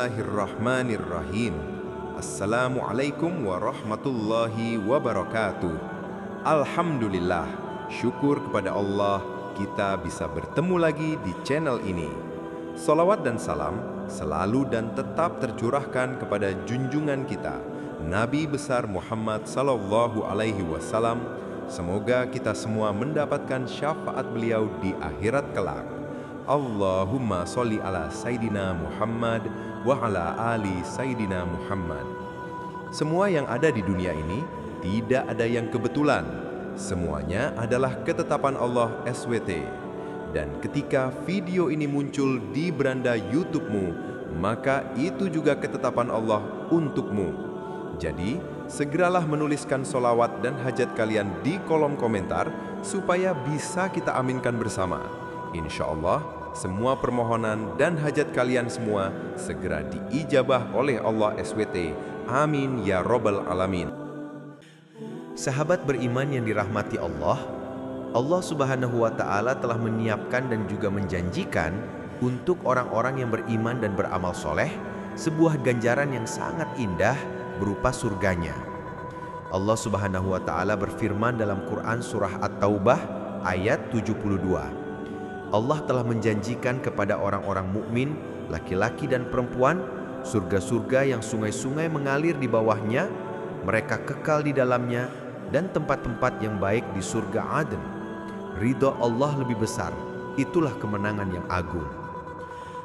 Bismillahirrahmanirrahim. Assalamualaikum warahmatullahi wabarakatuh. Alhamdulillah, syukur kepada Allah kita bisa bertemu lagi di channel ini. Salawat dan salam selalu dan tetap tercurahkan kepada junjungan kita, Nabi besar Muhammad sallallahu alaihi wasallam. Semoga kita semua mendapatkan syafaat beliau di akhirat kelak. Allahumma sholli ala Sayyidina Muhammad wa ala ali Sayyidina Muhammad. Semua yang ada di dunia ini tidak ada yang kebetulan. Semuanya adalah ketetapan Allah SWT. Dan ketika video ini muncul di beranda YouTube-mu, maka itu juga ketetapan Allah untukmu. Jadi, segeralah menuliskan sholawat dan hajat kalian di kolom komentar supaya bisa kita aminkan bersama. Insya Allah, semua permohonan dan hajat kalian semua segera diijabah oleh Allah SWT. Amin ya Rabbal Alamin. Sahabat beriman yang dirahmati Allah, Allah Subhanahu wa Ta'ala telah menyiapkan dan juga menjanjikan untuk orang-orang yang beriman dan beramal soleh sebuah ganjaran yang sangat indah berupa surganya. Allah Subhanahu wa Ta'ala berfirman dalam Quran Surah At-Taubah ayat 72. Allah telah menjanjikan kepada orang-orang mukmin, laki-laki dan perempuan, surga-surga yang sungai-sungai mengalir di bawahnya, mereka kekal di dalamnya, dan tempat-tempat yang baik di surga Aden. Ridho Allah lebih besar, itulah kemenangan yang agung.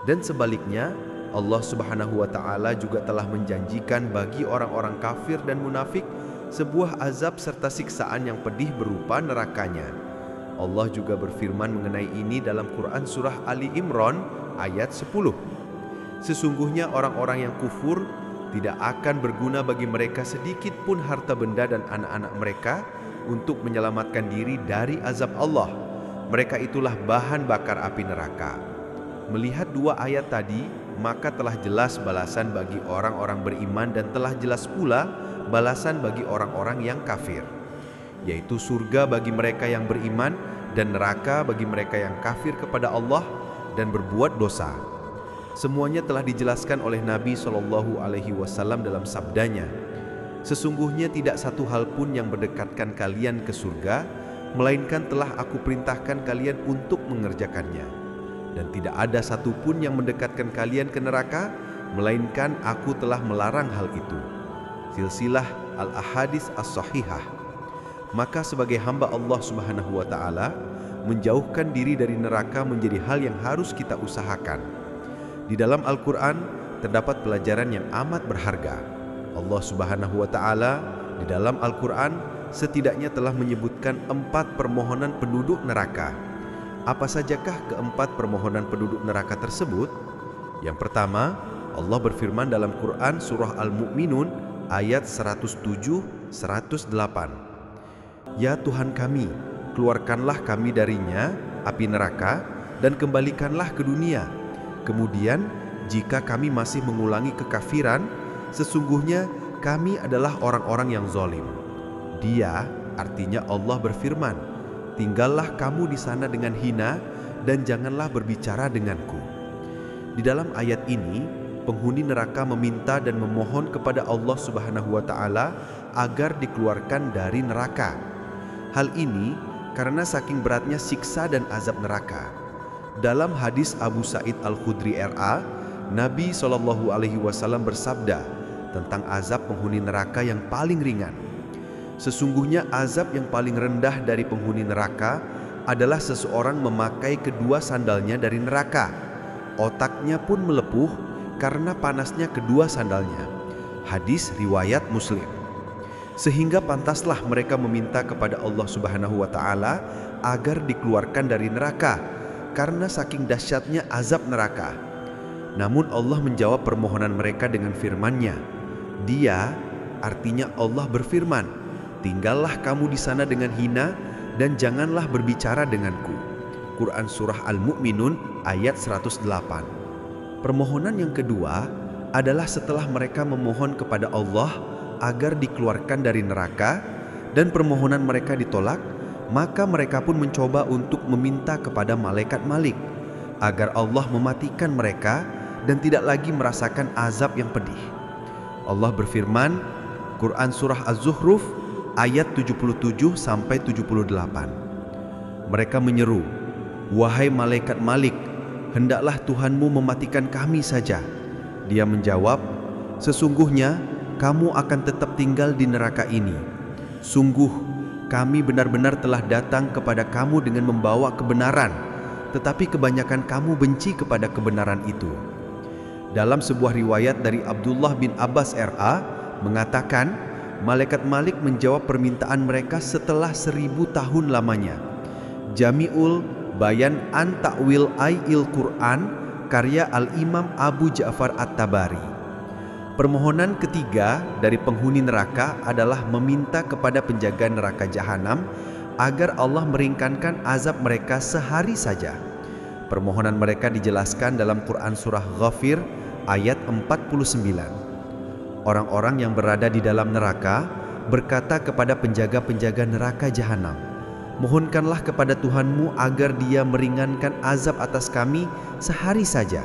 Dan sebaliknya, Allah Subhanahu wa Ta'ala juga telah menjanjikan bagi orang-orang kafir dan munafik sebuah azab serta siksaan yang pedih berupa nerakanya. Allah juga berfirman mengenai ini dalam Quran Surah Ali Imran ayat 10. Sesungguhnya orang-orang yang kufur tidak akan berguna bagi mereka sedikit pun harta benda dan anak-anak mereka untuk menyelamatkan diri dari azab Allah. Mereka itulah bahan bakar api neraka. Melihat dua ayat tadi, maka telah jelas balasan bagi orang-orang beriman dan telah jelas pula balasan bagi orang-orang yang kafir, yaitu surga bagi mereka yang beriman dan neraka bagi mereka yang kafir kepada Allah dan berbuat dosa. Semuanya telah dijelaskan oleh Nabi Shallallahu Alaihi Wasallam dalam sabdanya, sesungguhnya tidak satu hal pun yang mendekatkan kalian ke surga, melainkan telah aku perintahkan kalian untuk mengerjakannya. Dan tidak ada satu pun yang mendekatkan kalian ke neraka, melainkan aku telah melarang hal itu. Silsilah Al-Ahadits As-Sahihah. Maka sebagai hamba Allah Subhanahu wa Ta'ala, menjauhkan diri dari neraka menjadi hal yang harus kita usahakan. Di dalam Al-Quran terdapat pelajaran yang amat berharga. Allah Subhanahu wa Ta'ala di dalam Al-Quran setidaknya telah menyebutkan 4 permohonan penduduk neraka. Apa sajakah keempat permohonan penduduk neraka tersebut? Yang pertama, Allah berfirman dalam Quran Surah Al-Mu'minun ayat 107-108. Ya Tuhan kami, keluarkanlah kami darinya, api neraka, dan kembalikanlah ke dunia. Kemudian, jika kami masih mengulangi kekafiran, sesungguhnya kami adalah orang-orang yang zalim. Dia, artinya Allah berfirman, tinggallah kamu di sana dengan hina, dan janganlah berbicara denganku. Di dalam ayat ini, penghuni neraka meminta dan memohon kepada Allah Subhanahu wa Ta'ala agar dikeluarkan dari neraka. Hal ini karena saking beratnya siksa dan azab neraka. Dalam hadis Abu Sa'id Al-Khudri RA, Nabi SAW bersabda tentang azab penghuni neraka yang paling ringan. Sesungguhnya azab yang paling rendah dari penghuni neraka adalah seseorang memakai kedua sandalnya dari neraka. Otaknya pun melepuh karena panasnya kedua sandalnya. Hadis riwayat Muslim. Sehingga pantaslah mereka meminta kepada Allah Subhanahu wa Ta'ala agar dikeluarkan dari neraka karena saking dahsyatnya azab neraka. Namun Allah menjawab permohonan mereka dengan firman-Nya. Dia, artinya Allah berfirman, tinggallah kamu di sana dengan hina dan janganlah berbicara denganku. Quran Surah Al-Mu'minun ayat 108. Permohonan yang kedua adalah setelah mereka memohon kepada Allah agar dikeluarkan dari neraka dan permohonan mereka ditolak, maka mereka pun mencoba untuk meminta kepada malaikat Malik agar Allah mematikan mereka dan tidak lagi merasakan azab yang pedih. Allah berfirman, Quran Surah Az-Zukhruf ayat 77-78. Mereka menyeru, "Wahai malaikat Malik, hendaklah Tuhanmu mematikan kami saja." Dia menjawab, "Sesungguhnya kamu akan tetap tinggal di neraka ini. Sungguh, kami benar-benar telah datang kepada kamu dengan membawa kebenaran, tetapi kebanyakan kamu benci kepada kebenaran itu." Dalam sebuah riwayat dari Abdullah bin Abbas RA mengatakan, malaikat Malik menjawab permintaan mereka setelah 1000 tahun lamanya. Jami'ul Bayan an Ta'wil Ayil Quran karya Al-Imam Abu Ja'far At-Tabari. Permohonan ketiga dari penghuni neraka adalah meminta kepada penjaga neraka jahanam agar Allah meringankan azab mereka sehari saja. Permohonan mereka dijelaskan dalam Quran Surah Ghafir ayat 49. Orang-orang yang berada di dalam neraka berkata kepada penjaga-penjaga neraka jahanam, "Mohonkanlah kepada Tuhanmu agar Dia meringankan azab atas kami sehari saja."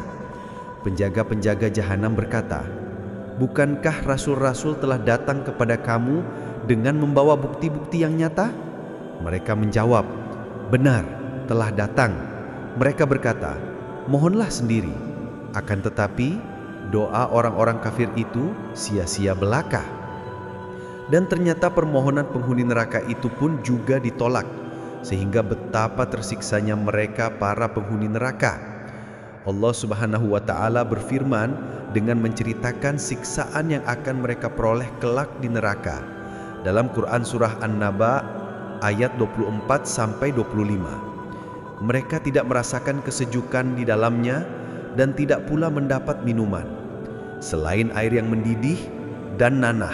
Penjaga-penjaga jahanam berkata, "Bukankah rasul-rasul telah datang kepada kamu dengan membawa bukti-bukti yang nyata?" Mereka menjawab, "Benar, telah datang." Mereka berkata, "Mohonlah sendiri." Akan tetapi, doa orang-orang kafir itu sia-sia belaka. Dan ternyata permohonan penghuni neraka itu pun juga ditolak, sehingga betapa tersiksanya mereka para penghuni neraka. Allah Subhanahu wa Ta'ala berfirman dengan menceritakan siksaan yang akan mereka peroleh kelak di neraka dalam Quran Surah An-Naba ayat 24-25. Mereka tidak merasakan kesejukan di dalamnya dan tidak pula mendapat minuman selain air yang mendidih dan nanah.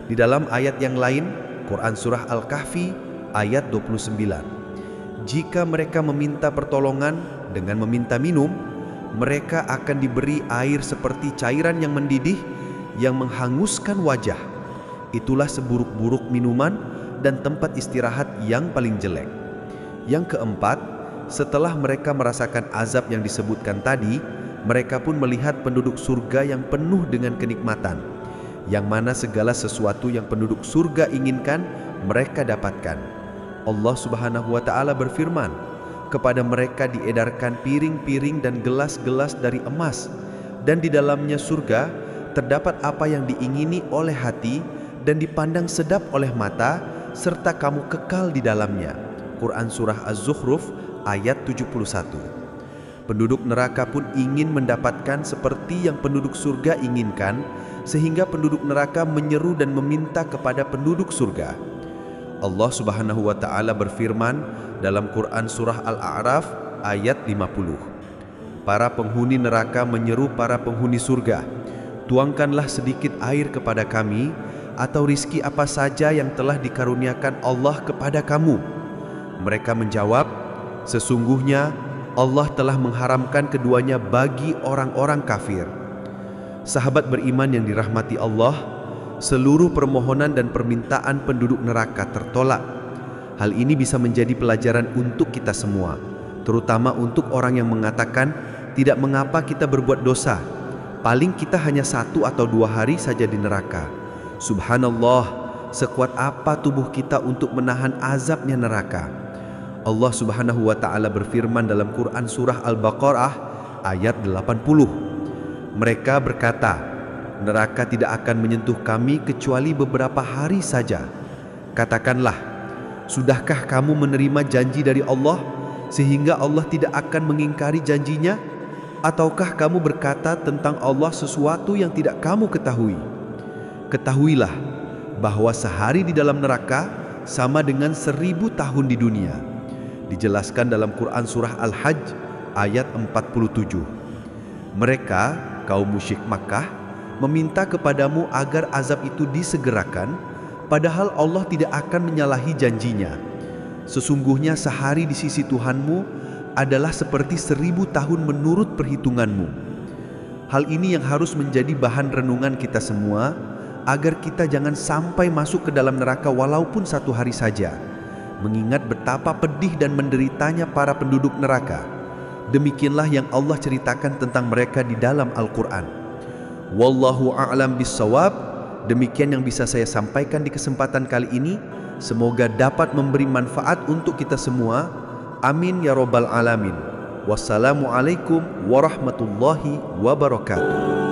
Di dalam ayat yang lain, Quran Surah Al-Kahfi ayat 29, jika mereka meminta pertolongan dengan meminta minum, mereka akan diberi air seperti cairan yang mendidih yang menghanguskan wajah. Itulah seburuk-buruk minuman dan tempat istirahat yang paling jelek. Yang keempat, setelah mereka merasakan azab yang disebutkan tadi, mereka pun melihat penduduk surga yang penuh dengan kenikmatan, yang mana segala sesuatu yang penduduk surga inginkan mereka dapatkan. Allah Subhanahu wa Ta'ala berfirman, kepada mereka diedarkan piring-piring dan gelas-gelas dari emas, dan di dalamnya surga terdapat apa yang diingini oleh hati dan dipandang sedap oleh mata, serta kamu kekal di dalamnya. Quran Surah Az-Zukhruf ayat 71. Penduduk neraka pun ingin mendapatkan seperti yang penduduk surga inginkan, sehingga penduduk neraka menyeru dan meminta kepada penduduk surga. Allah Subhanahu wa Ta'ala berfirman dalam Quran Surah Al-A'raf ayat 50. Para penghuni neraka menyeru para penghuni surga, "Tuangkanlah sedikit air kepada kami, atau rizki apa saja yang telah dikaruniakan Allah kepada kamu." Mereka menjawab, "Sesungguhnya Allah telah mengharamkan keduanya bagi orang-orang kafir." Sahabat beriman yang dirahmati Allah, seluruh permohonan dan permintaan penduduk neraka tertolak. Hal ini bisa menjadi pelajaran untuk kita semua, terutama untuk orang yang mengatakan, "Tidak mengapa kita berbuat dosa, paling kita hanya 1 atau 2 hari saja di neraka." Subhanallah, sekuat apa tubuh kita untuk menahan azabnya neraka? Allah Subhanahu wa Ta'ala berfirman dalam Quran Surah Al-Baqarah ayat 80. Mereka berkata, "Neraka tidak akan menyentuh kami kecuali beberapa hari saja." Katakanlah, sudahkah kamu menerima janji dari Allah sehingga Allah tidak akan mengingkari janjinya? Ataukah kamu berkata tentang Allah sesuatu yang tidak kamu ketahui? Ketahuilah bahwa sehari di dalam neraka sama dengan 1000 tahun di dunia. Dijelaskan dalam Quran Surah Al-Hajj ayat 47. Mereka, kaum musyrik Makkah, meminta kepadamu agar azab itu disegerakan, padahal Allah tidak akan menyalahi janjinya. Sesungguhnya sehari di sisi Tuhanmu adalah seperti 1000 tahun menurut perhitunganmu. Hal ini yang harus menjadi bahan renungan kita semua, agar kita jangan sampai masuk ke dalam neraka walaupun 1 hari saja. Mengingat betapa pedih dan menderitanya para penduduk neraka. Demikianlah yang Allah ceritakan tentang mereka di dalam Al-Quran. Wallahu a'lam bissawab. Demikian yang bisa saya sampaikan di kesempatan kali ini. Semoga dapat memberi manfaat untuk kita semua. Amin ya rabbal alamin. Wassalamualaikum warahmatullahi wabarakatuh.